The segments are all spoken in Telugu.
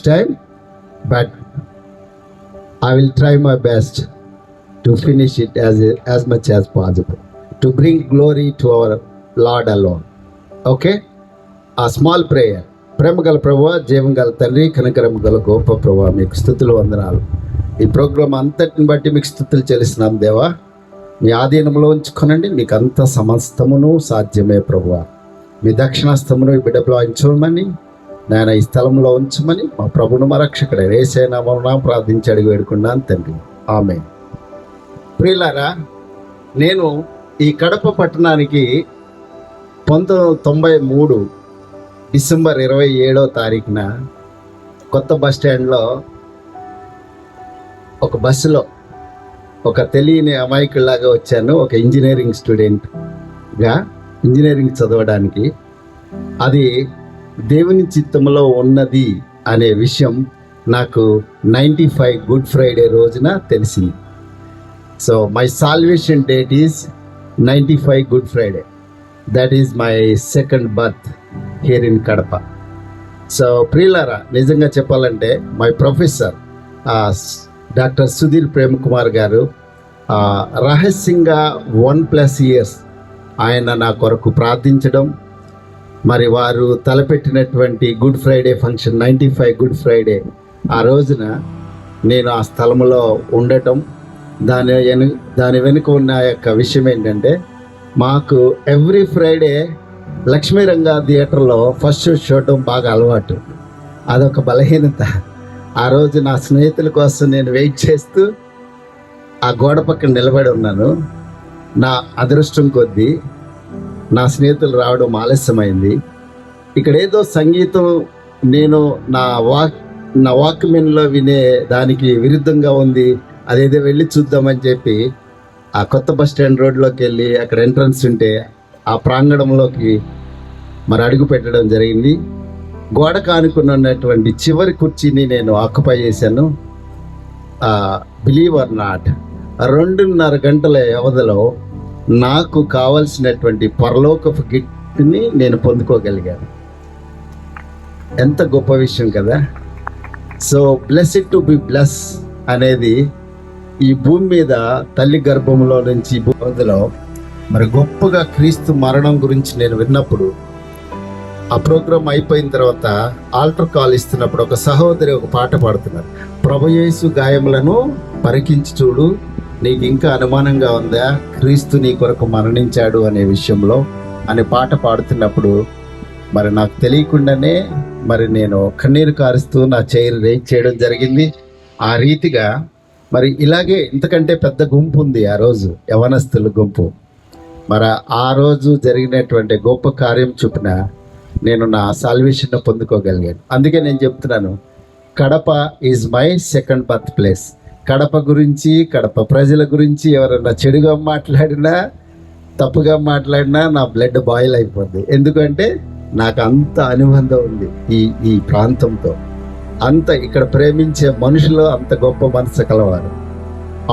time, but I will try my best to finish it as much as possible, to bring glory to our Lord alone. Okay? A small prayer. ప్రేమ గల ప్రభువా, జీవం గల తండ్రి, కనికరం గల గొప్ప ప్రభువా, మీకు స్తుతులు వందనాలు. ఈ ప్రోగ్రాం అంతటిని బట్టి మీకు స్థుతులు చెల్లిస్తున్నాం దేవా. మీ ఆధీనంలో ఉంచుకొనండి. మీకు అంత సమస్తమును సాధ్యమే ప్రభువా. మీ దక్షిణాస్తమును ఈ బిడ్డలో ఉంచమని, నేను ఈ స్థలంలో ఉంచమని మా ప్రభును మా రక్షకుడే యేసయ్య నామమున ప్రార్థించి అడిగి వేడుకున్నాను తండ్రి. ఆమేన్. ప్రియులారా, నేను ఈ కడప పట్టణానికి 1993 డిసెంబర్ 27వ తారీఖున కొత్త బస్ స్టాండ్లో ఒక బస్సులో ఒక తెలియని అమాయకుల్లాగా వచ్చాను. ఒక ఇంజనీరింగ్ స్టూడెంట్గా ఇంజనీరింగ్ చదవడానికి. అది దేవుని చిత్తంలో ఉన్నది అనే విషయం నాకు 95 గుడ్ ఫ్రైడే రోజున తెలిసింది. So my salvation date is 95 good Friday. That is my second birth here in Kadapa. So ప్రియులారా, నిజంగా చెప్పాలంటే my professor doctor Sudheer Prem Kumar గారు రహస్యంగా 1+ years ఆయన నా కొరకు ప్రార్థించడం, మరి వారు తలపెట్టినటువంటి good Friday function 95 good Friday ఆ రోజున నేను ఆ స్థలంలో ఉండటం, దాని వెనుక ఉన్న యొక్క విషయం ఏంటంటే, మాకు ఎవ్రీ ఫ్రైడే లక్ష్మీరంగా థియేటర్లో ఫస్ట్ షో చూడడం బాగా అలవాటు. అదొక బలహీనత. ఆ రోజు నా స్నేహితుల కోసం నేను వెయిట్ చేస్తూ ఆ గోడ పక్కన నిలబడి ఉన్నాను. నా అదృష్టం కొద్దీ నా స్నేహితులు రావడం ఆలస్యమైంది. ఇక్కడ ఏదో సంగీతం నేను నా వాక్మెన్లో వినే దానికి విరుద్ధంగా ఉంది, అదేదో వెళ్ళి చూద్దామని చెప్పి ఆ కొత్త బస్ స్టాండ్ రోడ్లోకి వెళ్ళి అక్కడ ఎంట్రన్స్ ఉంటే ఆ ప్రాంగణంలోకి మరి అడుగు పెట్టడం జరిగింది. గోడ కానుకున్నటువంటి చివరి కుర్చీని నేను ఆక్యుపై చేశాను. బిలీవ్ ఆర్ నాట్, 2.5 గంటల వ్యవధిలో నాకు కావలసినటువంటి పరలోకపు గిఫ్ట్ని నేను పొందుకోగలిగాను. ఎంత గొప్ప విషయం కదా. So blessed to be bless అనేది ఈ భూమి మీద తల్లి గర్భంలో నుంచి వ్యవధిలో మరి గొప్పగా క్రీస్తు మరణం గురించి నేను విన్నప్పుడు, ఆ ప్రోగ్రాం అయిపోయిన తర్వాత ఆల్టర్ కాల్ ఇస్తున్నప్పుడు ఒక సహోదరి ఒక పాట పాడుతున్నారు. ప్రభు యేసు గాయములను పరికించి చూడు, నీకు ఇంకా అనుమానంగా ఉందా, క్రీస్తు నీ కొరకు మరణించాడు అనే విషయంలో అనే పాట పాడుతున్నప్పుడు మరి నాకు తెలియకుండానే మరి నేను కన్నీరు కారుస్తూ నా చైర్ రేక్ చేయడం జరిగింది. ఆ రీతిగా మరి ఇలాగే ఇంతకంటే పెద్ద గుంపు ఉంది ఆ రోజు, యవనస్తుల గుంపు. మరి ఆ రోజు జరిగినటువంటి గొప్ప కార్యం చొప్పున నేను నా సాల్వేషన్ పొందుకోగలిగాను. అందుకే నేను చెప్తున్నాను, Kadapa is my second birth place. Kadapa గురించి, కడప ప్రజల గురించి ఎవరైనా చెడుగా మాట్లాడినా, తప్పుగా మాట్లాడినా నా బ్లడ్ బాయిల్ అయిపోద్ది. ఎందుకంటే నాకు అంత అనుబంధం ఉంది ఈ ప్రాంతంతో. అంత ఇక్కడ ప్రేమించే మనుషులు అంత గొప్ప మనసు కలవారు.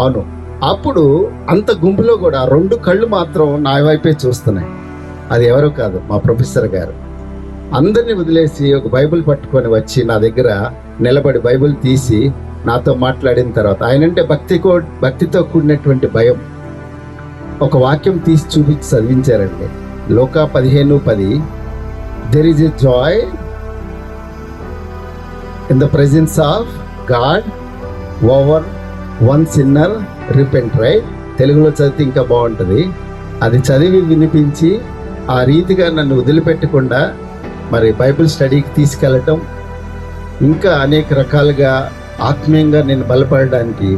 అవును, అప్పుడు అంత గుంపులో కూడా 2 కళ్ళు మాత్రం నా వైపే చూస్తున్నాయి. అది ఎవరో కాదు, మా ప్రొఫెసర్ గారు. అందరినీ వదిలేసి ఒక బైబిల్ పట్టుకొని వచ్చి నా దగ్గర నిలబడి బైబిల్ తీసి నాతో మాట్లాడిన తర్వాత, ఆయనంటే భక్తితో కూడినటువంటి భయం, ఒక వాక్యం తీసి చూపించి చదివించారండి. లోకా 15:10, there is a joy in the presence of God over one sinner repent. Right? తెలుగులో చదివితే ఇంకా బాగుంటుంది. అది చదివి వినిపించి ఆ రీతిగా నన్ను వదిలిపెట్టకుండా మరి బైబిల్ స్టడీకి తీసుకెళ్ళటం, ఇంకా అనేక రకాలుగా ఆత్మీయంగా నేను బలపడడానికి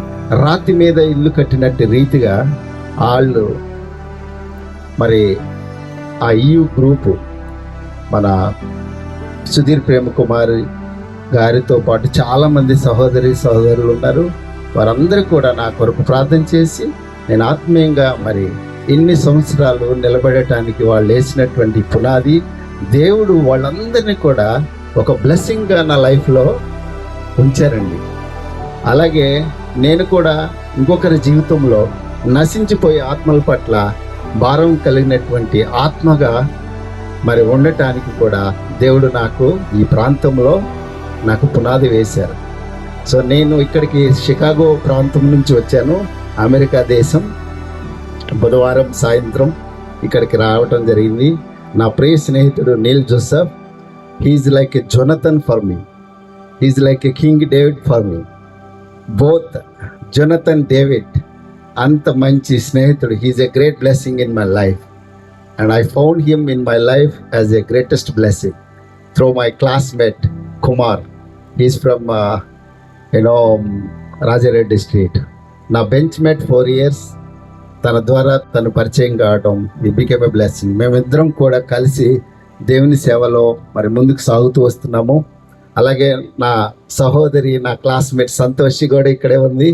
రాతి మీద ఇల్లు కట్టినట్టు రీతిగా వాళ్ళు మరి ఆ EU గ్రూపు మన సుధీర్ ప్రేమ్ కుమార్ గారితో పాటు చాలామంది సహోదరులు ఉన్నారు. వారందరూ కూడా నా కొరకు ప్రార్థన చేసి నేను ఆత్మీయంగా మరి ఇన్ని సంవత్సరాలు నిలబడటానికి వాళ్ళు వేసినటువంటి పునాది, దేవుడు వాళ్ళందరినీ కూడా ఒక బ్లెస్సింగ్గా నా లైఫ్లో ఉంచారండి. అలాగే నేను కూడా ఇంకొకరి జీవితంలో నశించిపోయే ఆత్మల పట్ల భారం కలిగినటువంటి ఆత్మగా మరి ఉండటానికి కూడా దేవుడు నాకు ఈ ప్రాంతంలో నాకు పునాది వేశారు. సో నేను ఇక్కడికి షికాగో ప్రాంతం నుంచి వచ్చాను, అమెరికా దేశం. బుధవారం సాయంత్రం ఇక్కడికి రావటం జరిగింది. నా ప్రియ స్నేహితుడు Neel Joseph, he's like a Jonathan for me, he's like a king David for me. Both Jonathan David, అంత మంచి స్నేహితుడు. He's a great blessing in my life and I found him in my life as a greatest blessing through my classmate Kumar. He's from Rajareddy street. నా బెంచ్ మేట్ 4 years, తన ద్వారా తను పరిచయం కావడం, వి బికేమ్ ఎ బ్లెస్సింగ్. మేమిద్దరం కూడా కలిసి దేవుని సేవలో మరి ముందుకు సాగుతూ వస్తున్నాము. అలాగే నా సహోదరి, నా క్లాస్మేట్ సంతోషి కూడా ఇక్కడే ఉంది.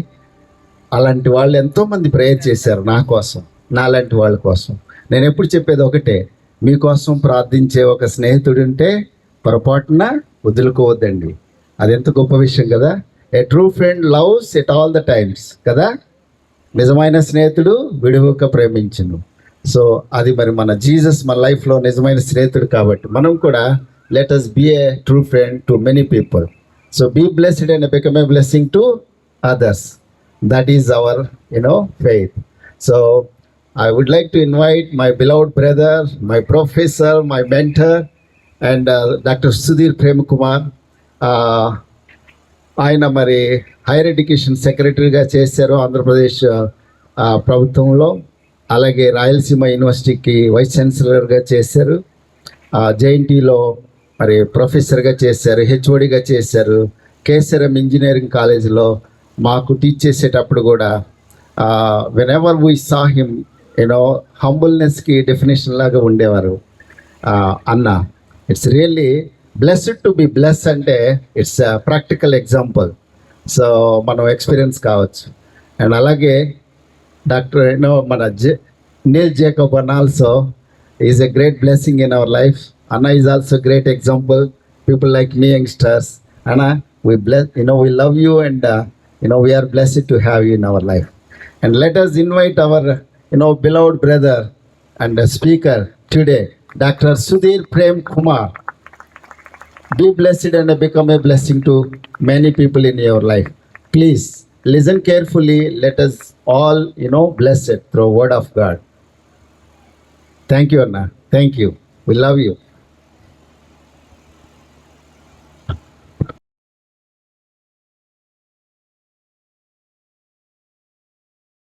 అలాంటి వాళ్ళు ఎంతోమంది ప్రేయర్ చేశారు నా కోసం, నాలాంటి వాళ్ళ కోసం. నేను ఎప్పుడు చెప్పేది ఒకటే, మీకోసం ప్రార్థించే ఒక స్నేహితుడు ఉంటే పొరపాటున వదులుకోవద్దండి. అది ఎంత గొప్ప విషయం కదా. ఏ true friend loves at all the times కదా. నిజమైన స్నేహితుడు విడువక ప్రేమించును. సో అది మరి మన జీసస్ మన లైఫ్లో నిజమైన స్నేహితుడు కాబట్టి మనం కూడా let us be a true friend to many people. So be blessed and become a blessing to others. That is our faith. So I would like to invite my beloved brother, my professor, my mentor, and Dr. Sudhir Premkumar. ఆయన మరి హైయర్ ఎడ్యుకేషన్ సెక్రటరీగా చేశారు ఆంధ్రప్రదేశ్ ప్రభుత్వంలో. అలాగే రాయలసీమ యూనివర్సిటీకి వైస్ ఛాన్సలర్గా చేశారు. జేఎన్టీలో మరి ప్రొఫెసర్గా చేశారు, హెచ్ఓడిగా చేశారు. కేసీఆర్ ఇంజనీరింగ్ కాలేజీలో మాకు టీచ్ చేసేటప్పుడు కూడా whenever we saw him హంబుల్నెస్కి డెఫినేషన్ లాగా ఉండేవారు. అన్న, it's really blessed to be bless అంటే ఇట్స్ ప్రాక్టికల్ ఎగ్జాంపుల్. సో మనం ఎక్స్పీరియన్స్ కావచ్చు. అండ్ అలాగే డాక్టర్ మన నీల్ జేకబ్ అన్న also is a great blessing in our life. అన్న is also great example. People like me youngsters, అన్న we bless, we love you and we are blessed to have you in our life. And let us invite our beloved brother and speaker today, Dr. Sudhir Premkumar. Be blessed and become a blessing to many people in your life. Please listen carefully. Let us all blessed through word of God. Thank you, Anna. Thank you. We love you.